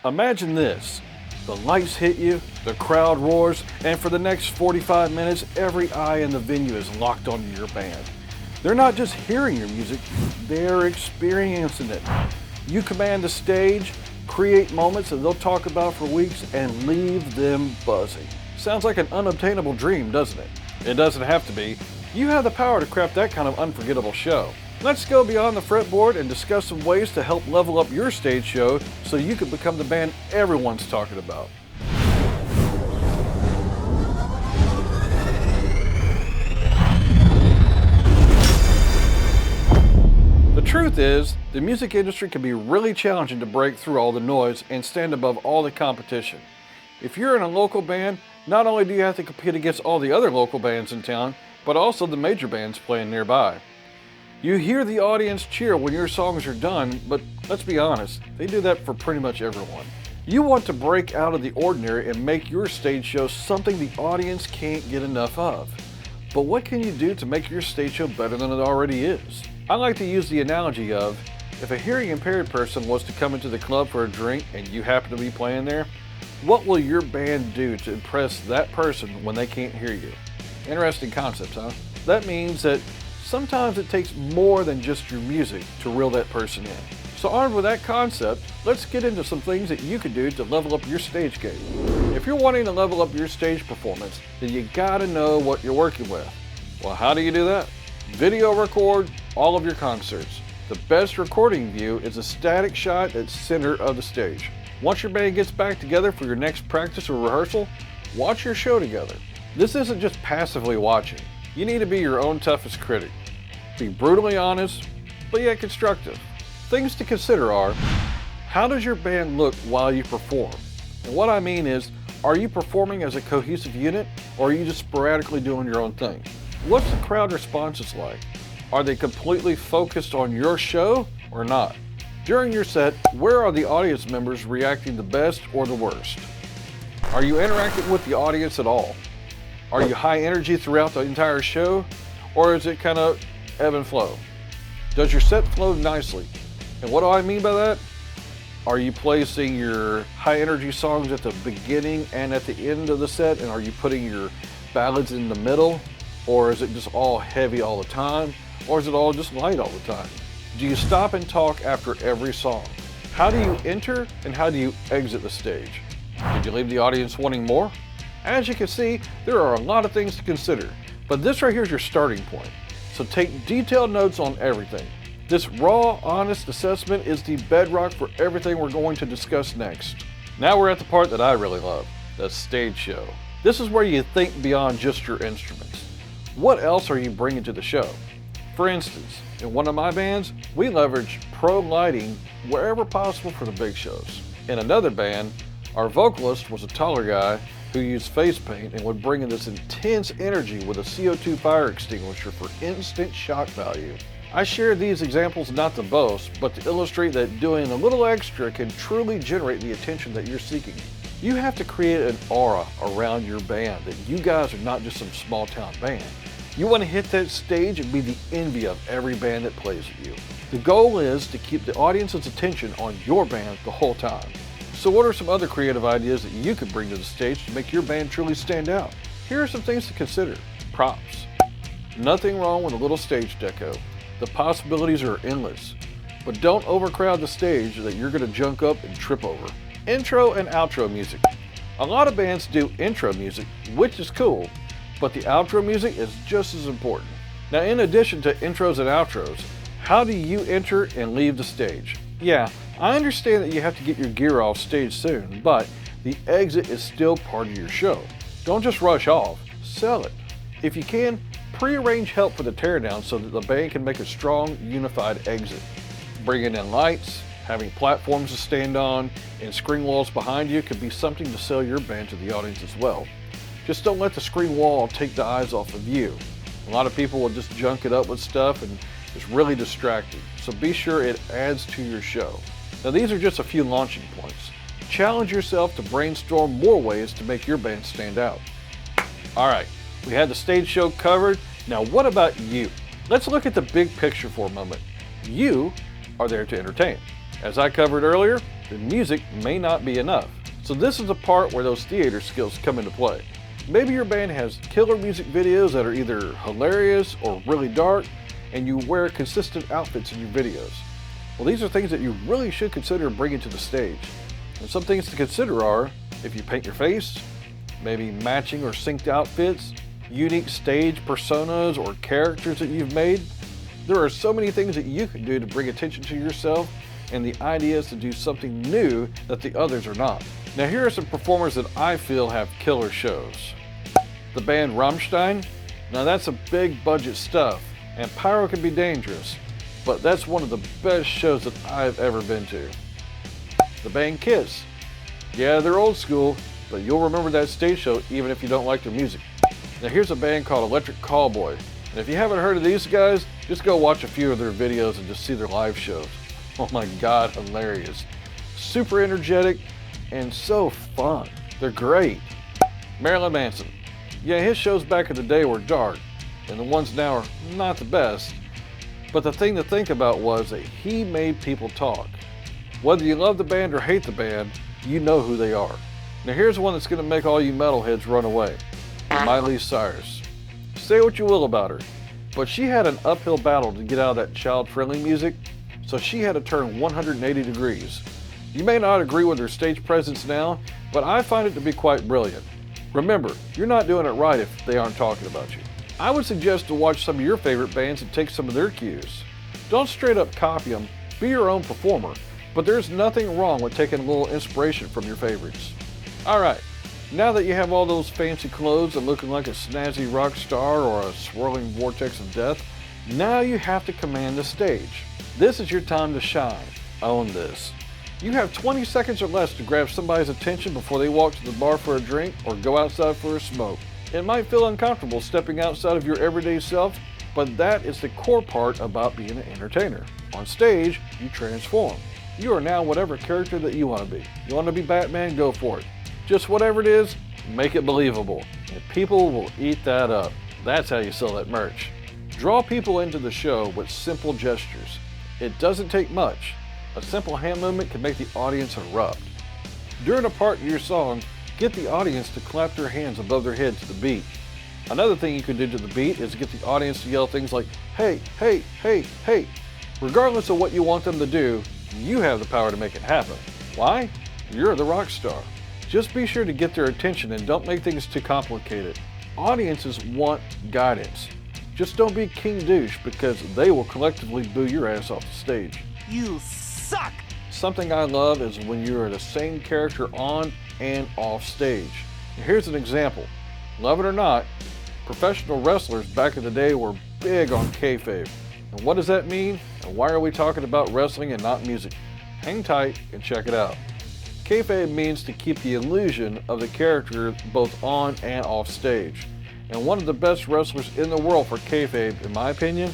Imagine this. The lights hit you, the crowd roars, and for the next 45 minutes, every eye in the venue is locked onto your band. They're not just hearing your music, they're experiencing it. You command the stage, create moments that they'll talk about for weeks, and leave them buzzing. Sounds like an unobtainable dream, doesn't it? It doesn't have to be. You have the power to craft that kind of unforgettable show. Let's go beyond the fretboard and discuss some ways to help level up your stage show so you can become the band everyone's talking about. The truth is, the music industry can be really challenging to break through all the noise and stand above all the competition. If you're in a local band, not only do you have to compete against all the other local bands in town, but also the major bands playing nearby. You hear the audience cheer when your songs are done, but let's be honest, they do that for pretty much everyone. You want to break out of the ordinary and make your stage show something the audience can't get enough of. But what can you do to make your stage show better than it already is? I like to use the analogy of, if a hearing impaired person was to come into the club for a drink and you happen to be playing there, what will your band do to impress that person when they can't hear you? Interesting concepts, huh? That means that sometimes it takes more than just your music to reel that person in. So armed with that concept, let's get into some things that you can do to level up your stage game. If you're wanting to level up your stage performance, then you gotta know what you're working with. Well, how do you do that? Video record all of your concerts. The best recording view is a static shot at center of the stage. Once your band gets back together for your next practice or rehearsal, watch your show together. This isn't just passively watching. You need to be your own toughest critic. Be brutally honest, but yet constructive. Things to consider are, how does your band look while you perform? And what I mean is, are you performing as a cohesive unit, or are you just sporadically doing your own thing? What's the crowd responses like? Are they completely focused on your show or not? During your set, where are the audience members reacting the best or the worst? Are you interacting with the audience at all? Are you high energy throughout the entire show, or is it kind of ebb and flow? Does your set flow nicely? And what do I mean by that? Are you placing your high energy songs at the beginning and at the end of the set, and are you putting your ballads in the middle? Or is it just all heavy all the time? Or is it all just light all the time? Do you stop and talk after every song? How do you enter and how do you exit the stage? Did you leave the audience wanting more? As you can see, there are a lot of things to consider, but this right here is your starting point. So take detailed notes on everything. This raw, honest assessment is the bedrock for everything we're going to discuss next. Now we're at the part that I really love, the stage show. This is where you think beyond just your instruments. What else are you bringing to the show? For instance, in one of my bands, we leverage pro lighting wherever possible for the big shows. In another band, our vocalist was a taller guy who used face paint and would bring in this intense energy with a CO2 fire extinguisher for instant shock value. I share these examples not to boast, but to illustrate that doing a little extra can truly generate the attention that you're seeking. You have to create an aura around your band that you guys are not just some small town band. You want to hit that stage and be the envy of every band that plays with you. The goal is to keep the audience's attention on your band the whole time. So what are some other creative ideas that you could bring to the stage to make your band truly stand out? Here are some things to consider. Props. Nothing wrong with a little stage deco. The possibilities are endless. But don't overcrowd the stage that you're going to junk up and trip over. Intro and outro music. A lot of bands do intro music, which is cool, but the outro music is just as important. Now, in addition to intros and outros, how do you enter and leave the stage? Yeah, I understand that you have to get your gear off stage soon, but the exit is still part of your show. Don't just rush off, sell it. If you can, pre-arrange help for the teardown so that the band can make a strong, unified exit. Bringing in lights, having platforms to stand on, and screen walls behind you could be something to sell your band to the audience as well. Just don't let the screen wall take the eyes off of you. A lot of people will just junk it up with stuff and it's really distracting, so be sure it adds to your show. Now these are just a few launching points. Challenge yourself to brainstorm more ways to make your band stand out. Alright, we had the stage show covered. Now what about you? Let's look at the big picture for a moment. You are there to entertain. As I covered earlier, the music may not be enough. So this is the part where those theater skills come into play. Maybe your band has killer music videos that are either hilarious or really dark, and you wear consistent outfits in your videos. Well, these are things that you really should consider bringing to the stage. And some things to consider are, if you paint your face, maybe matching or synced outfits, unique stage personas or characters that you've made. There are so many things that you can do to bring attention to yourself, and the idea is to do something new that the others are not. Now here are some performers that I feel have killer shows. The band Rammstein. Now that's a big budget stuff, and pyro can be dangerous, but that's one of the best shows that I've ever been to. The band Kiss. Yeah, they're old school, but you'll remember that stage show even if you don't like their music. Now here's a band called Electric Callboy, and if you haven't heard of these guys, just go watch a few of their videos and just see their live shows. Oh my God, hilarious. Super energetic and so fun. They're great. Marilyn Manson. Yeah, his shows back in the day were dark, and the ones now are not the best, but the thing to think about was that he made people talk. Whether you love the band or hate the band, you know who they are. Now here's one that's going to make all you metalheads run away. Miley Cyrus. Say what you will about her, but she had an uphill battle to get out of that child-friendly music, so she had to turn 180 degrees. You may not agree with her stage presence now, but I find it to be quite brilliant. Remember, you're not doing it right if they aren't talking about you. I would suggest to watch some of your favorite bands and take some of their cues. Don't straight up copy them, be your own performer, but there's nothing wrong with taking a little inspiration from your favorites. Alright, now that you have all those fancy clothes and looking like a snazzy rock star or a swirling vortex of death, now you have to command the stage. This is your time to shine. Own this. You have 20 seconds or less to grab somebody's attention before they walk to the bar for a drink or go outside for a smoke. It might feel uncomfortable stepping outside of your everyday self, but that is the core part about being an entertainer. On stage, you transform. You are now whatever character that you want to be. You want to be Batman? Go for it. Just whatever it is, make it believable, and people will eat that up. That's how you sell that merch. Draw people into the show with simple gestures. It doesn't take much. A simple hand movement can make the audience erupt. During a part of your song, get the audience to clap their hands above their head to the beat. Another thing you can do to the beat is get the audience to yell things like, hey, hey, hey, hey. Regardless of what you want them to do, you have the power to make it happen. Why? You're the rock star. Just be sure to get their attention and don't make things too complicated. Audiences want guidance. Just don't be king douche because they will collectively boo your ass off the stage. You suck! Something I love is when you are the same character on and off stage. Here's an example. Love it or not, professional wrestlers back in the day were big on kayfabe. And what does that mean? And why are we talking about wrestling and not music? Hang tight and check it out. Kayfabe means to keep the illusion of the character both on and off stage. And one of the best wrestlers in the world for kayfabe, in my opinion,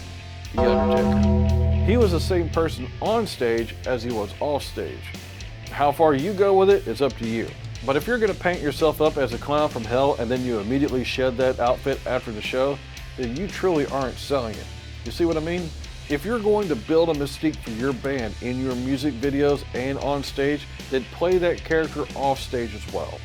The Undertaker. He was the same person on stage as he was off stage. How far you go with it is up to you. But if you're going to paint yourself up as a clown from hell and then you immediately shed that outfit after the show, then you truly aren't selling it. You see what I mean? If you're going to build a mystique for your band in your music videos and on stage, then play that character off stage as well.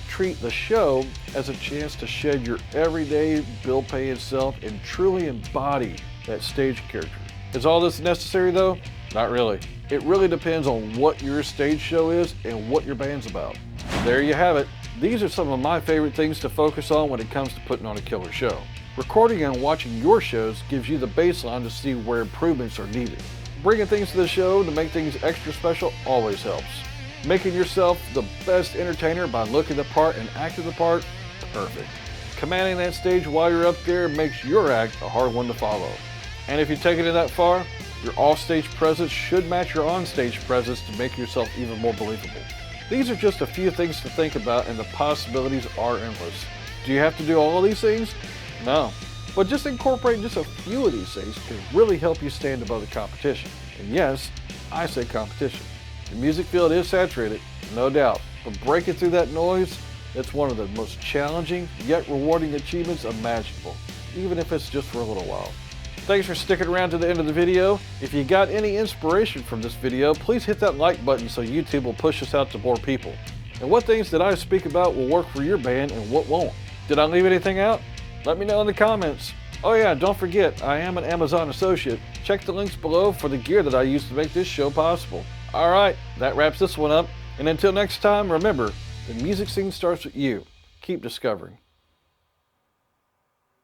Treat the show as a chance to shed your everyday bill-paying self and truly embody that stage character. Is all this necessary though? Not really. It really depends on what your stage show is and what your band's about. There you have it. These are some of my favorite things to focus on when it comes to putting on a killer show. Recording and watching your shows gives you the baseline to see where improvements are needed. Bringing things to the show to make things extra special always helps. Making yourself the best entertainer by looking the part and acting the part, perfect. Commanding that stage while you're up there makes your act a hard one to follow. And if you take it that far, your off-stage presence should match your on-stage presence to make yourself even more believable. These are just a few things to think about, and the possibilities are endless. Do you have to do all of these things? No. But just incorporate just a few of these things can really help you stand above the competition. And yes, I say competition. The music field is saturated, no doubt, but breaking through that noise, it's one of the most challenging yet rewarding achievements imaginable, even if it's just for a little while. Thanks for sticking around to the end of the video. If you got any inspiration from this video, please hit that like button so YouTube will push us out to more people. And what things that I speak about will work for your band and what won't? Did I leave anything out? Let me know in the comments. Oh yeah, don't forget, I am an Amazon associate. Check the links below for the gear that I use to make this show possible. Alright, that wraps this one up. And until next time, remember, the music scene starts with you. Keep discovering.